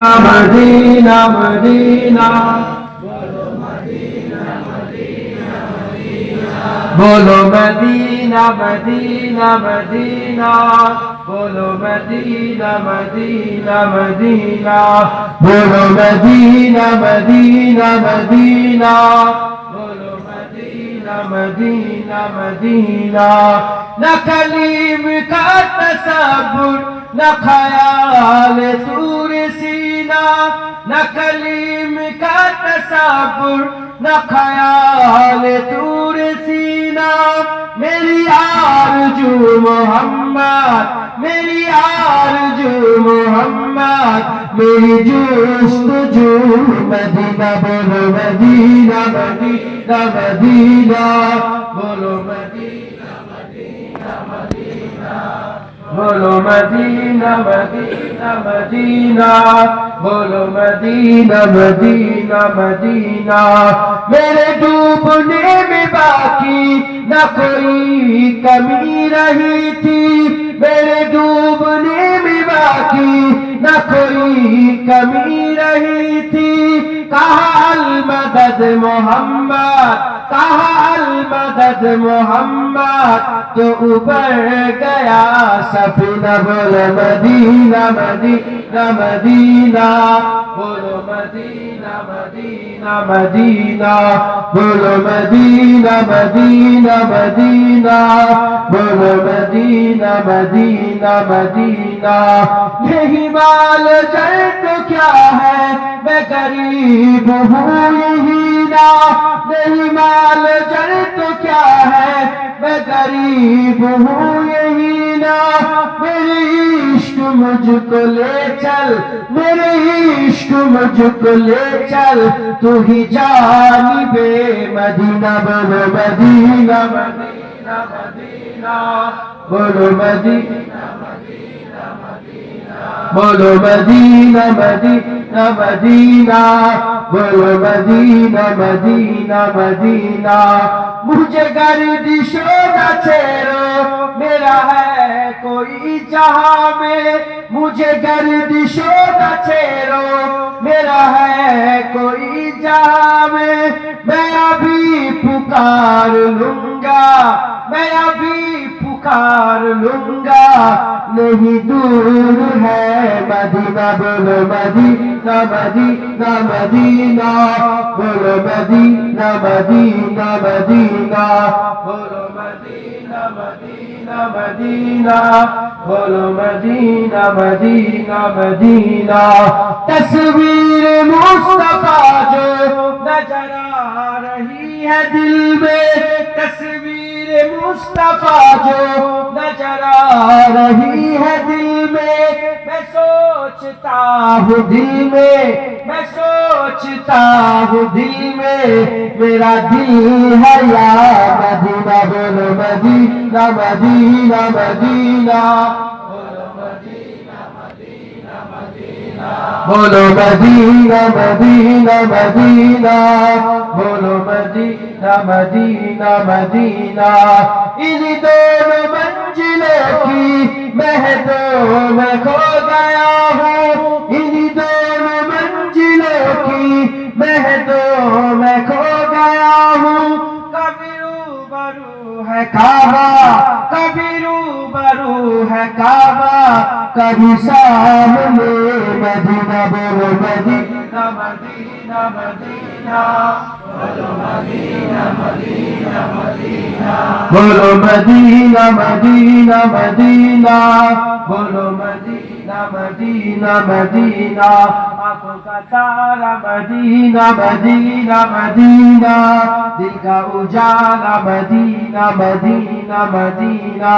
مدینہ مدینہ بولو مدینہ مدینہ مدینہ بولو مدینہ مدینہ مدینہ بولو مدینہ مدینہ مدینہ بولو مدینہ مدینہ مدینہ نہ کلیم کا تصور نہ خیال طور سینہ نہ کلیم کا تصور نہ خیال طور سینہ میری آرزو محمد میری آرزو محمد میری جستجو مدینہ بولو مدینہ مدینہ مدینہ بولو مدینہ مدینہ مدینہ بولو مدینہ مدینہ مدینہ بولو مدینہ مدینہ مدینہ میرے ڈوبنے میں باقی نہ کوئی کمی رہی تھی میرے ڈوبنے میں باقی نہ کوئی کمی رہی تھی کہا المدد محمد کہا المدد محمد تو اوپر گیا سفینہ بولو مدینہ مدینہ مدینہ بولو مدینہ مدینہ مدینہ بولو مدینہ مدینہ مدینہ بولو مدینہ مدینہ مدینہ یہی مال جل تو کیا ہے میں غریب ہوں یہی نا نہیں مال جل تو کیا ہے میں غریب ہوں یہی نا میرے عشق مجھ کو لے چل میرے عشق مجھ کو لے چل تو ہی جانب مدینہ بولو مدینہ مدینہ مدینہ بولو مدینہ مدینہ مدینہ بولو مدینہ مدینہ مدینہ بولو مدینہ مدینہ مدینہ مجھے گردش نہ چھیڑو میرا ہے کوئی جہاں میں مجھے گردش نہ چھیڑو میرا ہے کوئی جہاں میں ابھی پکار لوں گا میں ابھی پکار لوں گا نہیں دور ہے مدینہ بولو مدینہ مدینہ مدینہ بولو مدینہ مدینہ مدینہ بولو مدینہ مدینہ مدینہ بولو مدینہ مدینہ مدینہ تصویر مصطفیٰ جو نظر آ رہی ہے دل میں تصویر مصطفیٰ جو نظر آ رہی ہے دل میں سوچتا ہوں دل میں سوچتا ہوں دل میں میرا دل ہے یا مدینہ بولو مدینہ مدینہ مدینہ بولو مدینہ مدینہ مدینہ بولو مدینہ مدینہ مدینہ ان دونوں منزلوں کی مہدوں میں کھو گیا ہوں ان دونوں منزلوں کی مہدوں میں کھو گیا ہوں کبھی روبرو ہے کعبہ کبھی روبرو ہے کعبہ کبھی سامنے مدینہ بولو مدینہ مدینہ مدینہ بولو مدینہ مدینہ مدینہ بولو مدینہ مدینہ مدینہ بولو مدینہ مدینہ مدینہ آنکھوں کا تارا مدینہ مدینہ مدینہ دل کا اجالا مدینہ مدینہ مدینہ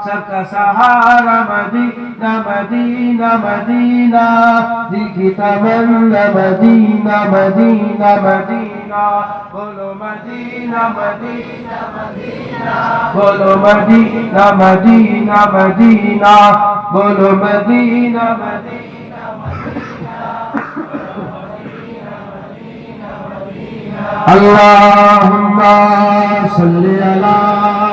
سب کا سہارا مدینہ مدینہ مدینہ دل کی تمنا مدینہ مدینہ مدینہ بولو مدینہ مدینہ مدینہ بولو مدینہ مدینہ مدینہ بولو مدینہ مدینہ اللہم صلی علی